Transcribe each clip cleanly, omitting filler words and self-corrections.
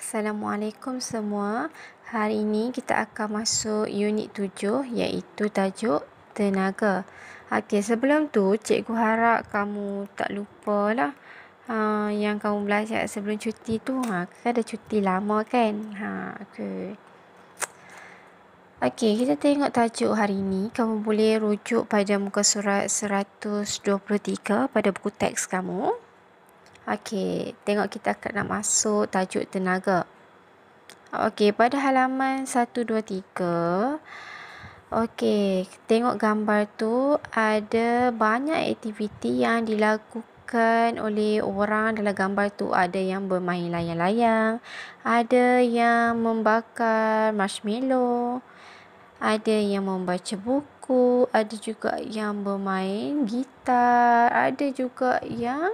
Assalamualaikum semua. Hari ini kita akan masuk unit 7 iaitu tajuk tenaga. Okey, sebelum tu cikgu harap kamu tak lupalah yang kamu belajar sebelum cuti tu. Kan ada cuti lama kan? Okey, kita tengok tajuk hari ini. Kamu boleh rujuk pada muka surat 123 pada buku teks kamu. Okey, tengok kita akan nak masuk tajuk tenaga. Okey, pada halaman 123. Okey, tengok gambar tu ada banyak aktiviti yang dilakukan oleh orang dalam gambar tu. Ada yang bermain layang-layang, ada yang membakar marshmallow, ada yang membaca buku, ada juga yang bermain gitar, ada juga yang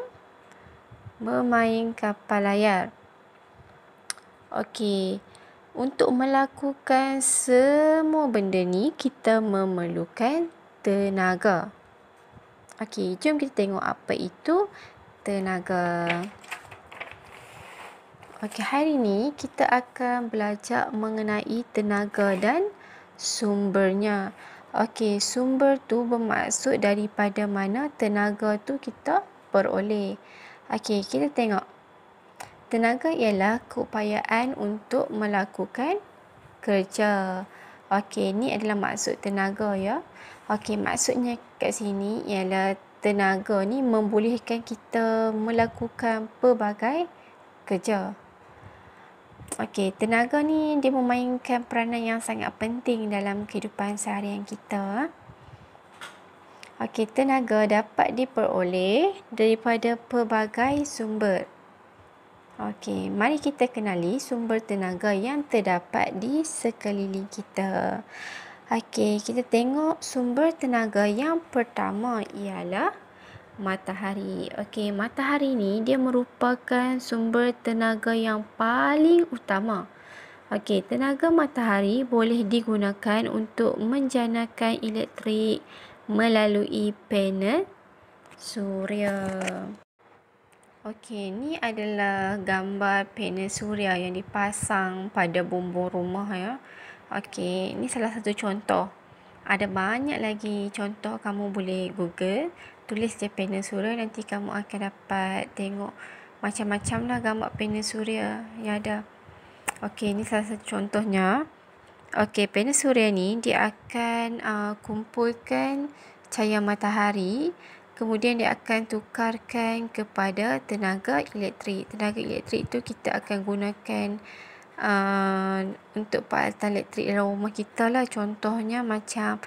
bermain kapal layar. Okey, untuk melakukan semua benda ni kita memerlukan tenaga. Okey, jom kita tengok apa itu tenaga. Okey, hari ni kita akan belajar mengenai tenaga dan sumbernya. Okey, sumber tu bermaksud daripada mana tenaga tu kita peroleh. Okey, kita tengok. Tenaga ialah keupayaan untuk melakukan kerja. Okey, ni adalah maksud tenaga ya. Okey, maksudnya kat sini ialah tenaga ni membolehkan kita melakukan pelbagai kerja. Okey, tenaga ni dia memainkan peranan yang sangat penting dalam kehidupan seharian kita. Okey, tenaga dapat diperoleh daripada pelbagai sumber. Okey, mari kita kenali sumber tenaga yang terdapat di sekeliling kita. Okey, kita tengok sumber tenaga yang pertama ialah matahari. Okey, matahari ni dia merupakan sumber tenaga yang paling utama. Okey, tenaga matahari boleh digunakan untuk menjanakan elektrik melalui panel suria. Okey, ni adalah gambar panel suria yang dipasang pada bumbung rumah ya. Okey, ni salah satu contoh. Ada banyak lagi contoh, kamu boleh Google, tulis je panel suria, nanti kamu akan dapat tengok macam-macam lah gambar panel suria yang ada. Okey, ni salah satu contohnya. Okey, panel suria ni dia akan kumpulkan cahaya matahari. Kemudian dia akan tukarkan kepada tenaga elektrik. Tenaga elektrik tu kita akan gunakan untuk peralatan elektrik dalam rumah kita lah. Contohnya macam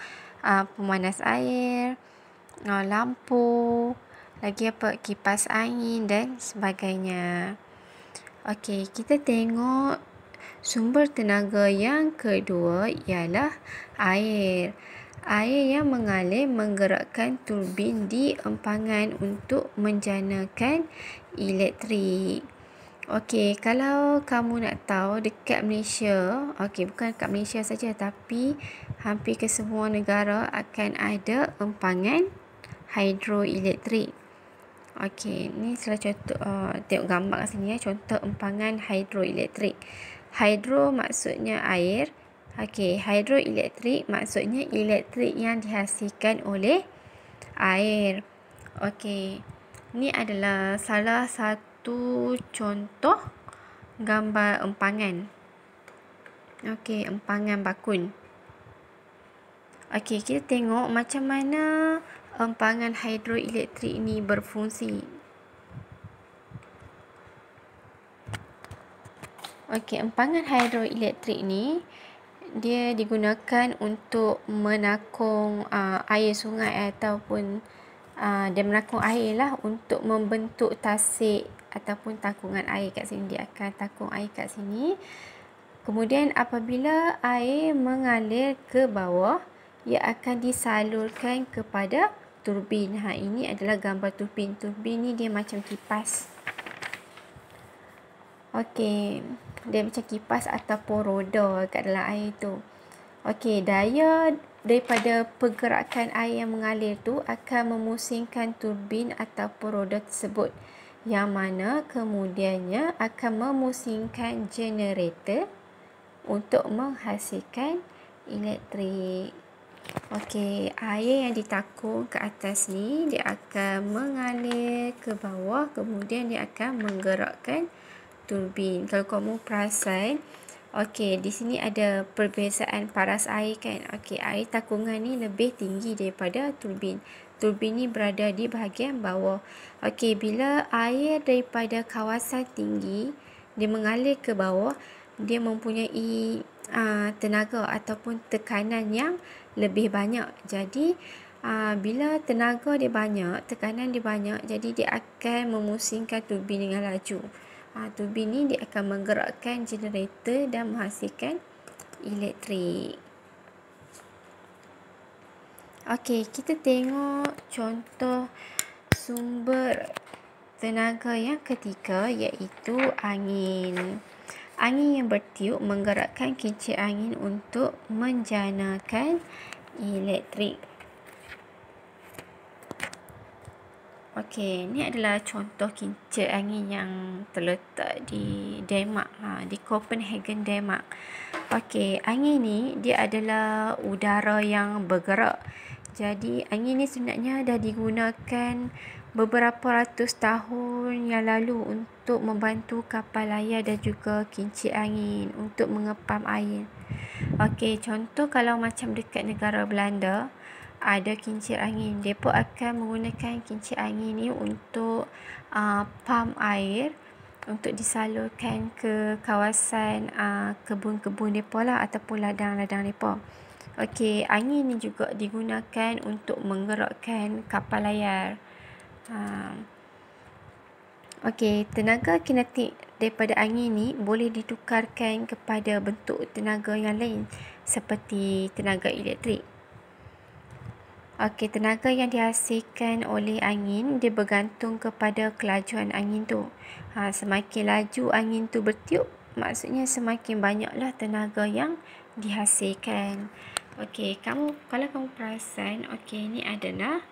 pemanas air, lampu, lagi apa, kipas angin dan sebagainya. Okey, kita tengok sumber tenaga yang kedua ialah air. Air yang mengalir menggerakkan turbin di empangan untuk menjanakan elektrik. Okey, kalau kamu nak tahu dekat Malaysia, okey, bukan dekat Malaysia saja tapi hampir ke semua negara akan ada empangan hidroelektrik. Okey, ni salah contoh, tengok gambar kat sini ya, contoh empangan hidroelektrik. Hidro maksudnya air. Okey, hidroelektrik maksudnya elektrik yang dihasilkan oleh air. Okey, ni adalah salah satu contoh gambar empangan. Okey, empangan bakun. Okey, kita tengok macam mana empangan hidroelektrik ni berfungsi. Okey, empangan hidroelektrik ni dia digunakan untuk menakung air sungai ataupun dia menakung air lah untuk membentuk tasik ataupun takungan air kat sini. Dia akan takung air kat sini. Kemudian apabila air mengalir ke bawah, ia akan disalurkan kepada turbin. Ini adalah gambar turbin. Turbin ni dia macam kipas. Okey, dia macam kipas ataupun roda kat dalam air tu. Okey, daya daripada pergerakan air yang mengalir tu akan memusingkan turbin ataupun roda tersebut. yang mana kemudiannya akan memusingkan generator untuk menghasilkan elektrik. Okey, air yang ditakung ke atas ni dia akan mengalir ke bawah, kemudian dia akan menggerakkan turbin. Kalau kamu perasan, okey, di sini ada perbezaan paras air kan. Okey, air takungan ni lebih tinggi daripada turbin. Turbin ni berada di bahagian bawah. Okey, bila air daripada kawasan tinggi dia mengalir ke bawah, dia mempunyai tenaga ataupun tekanan yang lebih banyak. Jadi bila tenaga dia banyak, tekanan dia banyak, jadi dia akan memusingkan turbin dengan laju. Turbin ni dia akan menggerakkan generator dan menghasilkan elektrik. Okey, kita tengok contoh sumber tenaga yang ketiga, iaitu angin. Angin yang bertiup menggerakkan kincir angin untuk menjanakan elektrik. Okey, ini adalah contoh kincir angin yang terletak di Denmark, di Copenhagen, Denmark. Okey, angin ni dia adalah udara yang bergerak. Jadi angin ni sebenarnya dah digunakan beberapa ratus tahun yang lalu untuk membantu kapal layar dan juga kincir angin untuk mengepam air. Okey, contoh kalau macam dekat negara Belanda, ada kincir angin. Mereka akan menggunakan kincir angin ni untuk pump air untuk disalurkan ke kawasan kebun-kebun mereka lah, ataupun ladang-ladang mereka. Okey, angin ni juga digunakan untuk menggerakkan kapal layar. Okey, tenaga kinetik daripada angin ni boleh ditukarkan kepada bentuk tenaga yang lain seperti tenaga elektrik. Okey, tenaga yang dihasilkan oleh angin dia bergantung kepada kelajuan angin tu. Semakin laju angin tu bertiup, maksudnya semakin banyaklah tenaga yang dihasilkan. Okey, kalau kamu perasan, okey, ni adalah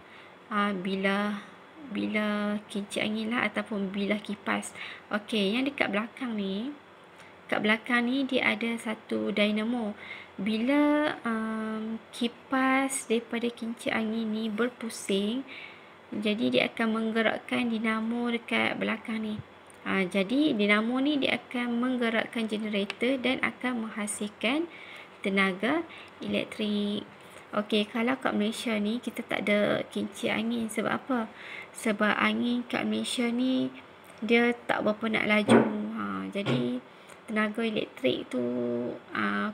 bilah kincir angin lah, ataupun bilah kipas. Okey, yang dekat belakang ni, dia ada satu dynamo. Bila kipas daripada kincir angin ni berpusing, jadi dia akan menggerakkan dinamo dekat belakang ni. Jadi dinamo ni dia akan menggerakkan generator dan akan menghasilkan tenaga elektrik. Okey, kalau kat Malaysia ni kita tak ada kincir angin. Sebab apa? Sebab angin kat Malaysia ni dia tak berapa nak laju. Jadi tenaga elektrik tu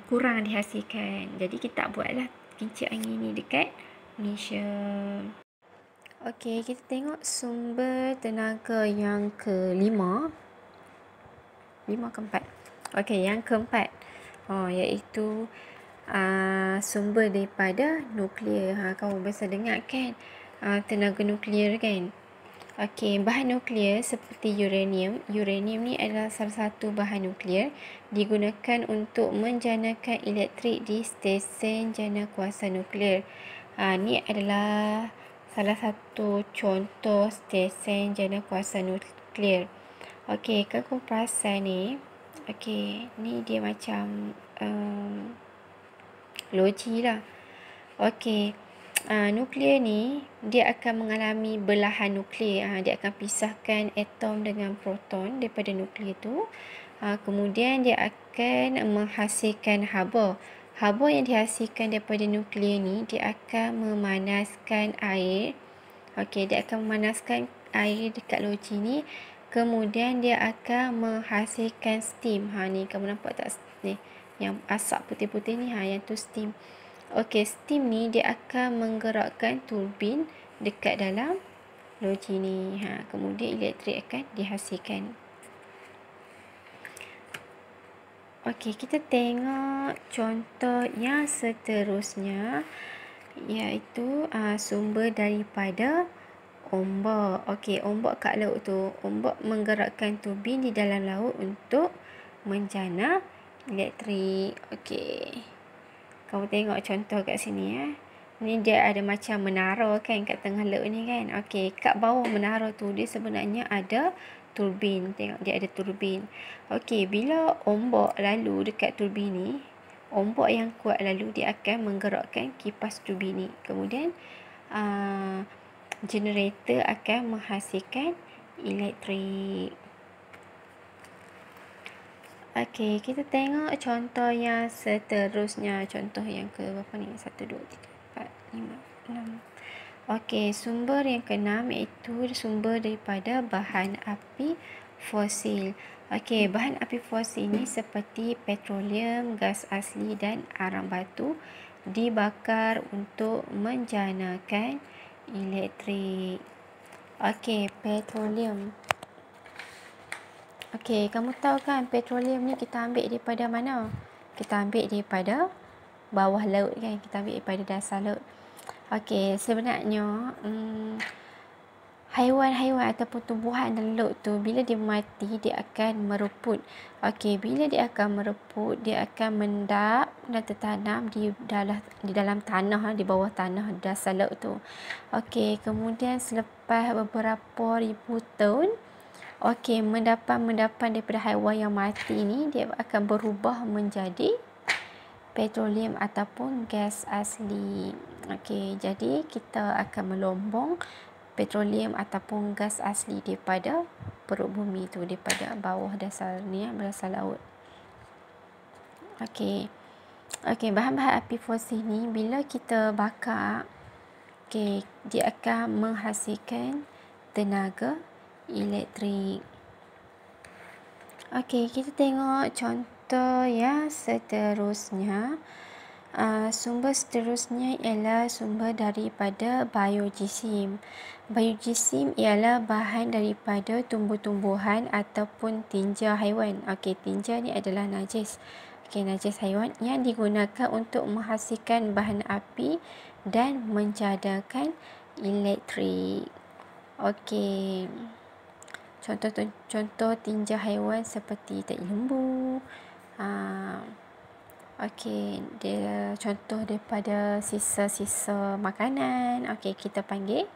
kurang dihasilkan. Jadi kita tak buatlah kincir angin ni dekat Malaysia. Okey, kita tengok sumber tenaga yang kelima. 5 ke 4? Okey, yang keempat, iaitu sumber daripada nuklear. Kamu biasa dengar kan tenaga nuklear kan? Okey, bahan nuklear seperti uranium. Uranium ni adalah salah satu bahan nuklear digunakan untuk menjanakan elektrik di stesen jana kuasa nuklear. Ni adalah salah satu contoh stesen jana kuasa nuklear. Okey, kalau kau perasan ni, okey, ni dia macam loji lah. Okey, nuklear ni dia akan mengalami belahan nuklear. Dia akan pisahkan atom dengan proton daripada nuklear tu. Kemudian dia akan menghasilkan haba. Haba yang dihasilkan daripada nuklear ni dia akan memanaskan air. Okey, dia akan memanaskan air dekat loji ni. Kemudian dia akan menghasilkan steam. Ni kamu nampak tak ni? Yang asap putih-putih ni, yang tu steam. Okey, steam ni dia akan menggerakkan turbin dekat dalam loji ni. Kemudian elektrik akan dihasilkan. Okey, kita tengok contoh yang seterusnya, iaitu sumber daripada ombak. Okey, ombak kat laut tu. Ombak menggerakkan turbin di dalam laut untuk menjana elektrik. Okey, kamu tengok contoh kat sini . Ni dia ada macam menara kan kat tengah laut ni kan. Okey, kat bawah menara tu dia sebenarnya ada turbin. Tengok dia ada turbin. Okey, bila ombak lalu dekat turbin ni, ombak yang kuat lalu dia akan menggerakkan kipas turbin ni. Kemudian generator akan menghasilkan elektrik. Okey, kita tengok contoh yang seterusnya. Contoh yang ke berapa ni? 1, 2, 3, 4, 5, 6. Okey, sumber yang ke-6 iaitu sumber daripada bahan api fosil. Okey, bahan api fosil ni seperti petroleum, gas asli dan arang batu dibakar untuk menjanakan elektrik. Okey, petroleum. Okey, kamu tahu kan petroleum ni kita ambil daripada mana? Kita ambil daripada bawah laut kan? Kita ambil daripada dasar laut. Okey, sebenarnya haiwan-haiwan ataupun tumbuhan dalam laut tu bila dia mati dia akan mereput. Okey, bila dia akan mereput, dia akan mendap dan tertanam di dalam tanah, di bawah tanah dasar laut tu. Okey, kemudian selepas beberapa ribu tahun, okey, mendapan daripada haiwan yang mati ni dia akan berubah menjadi petroleum ataupun gas asli. Okey, jadi kita akan melombong petroleum ataupun gas asli daripada perut bumi tu, daripada bawah dasar ni, dasar laut. Okey. Okey, bahan-bahan api fosil ni bila kita bakar, okey, dia akan menghasilkan tenaga elektrik. Okey, kita tengok contoh yang seterusnya. Sumber seterusnya ialah sumber daripada biojisim. Biojisim ialah bahan daripada tumbuh-tumbuhan ataupun tinja haiwan. Okey, tinja ni adalah najis. Okey, najis haiwan yang digunakan untuk menghasilkan bahan api dan menjadakan elektrik. Okey. Contoh tinja haiwan seperti tai lembu. Okey, dia contoh daripada sisa-sisa makanan. Okey, kita panggil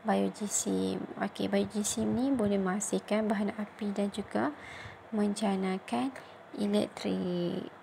biojisim. Okey, biojisim ni boleh menghasilkan bahan api dan juga menjanakan elektrik.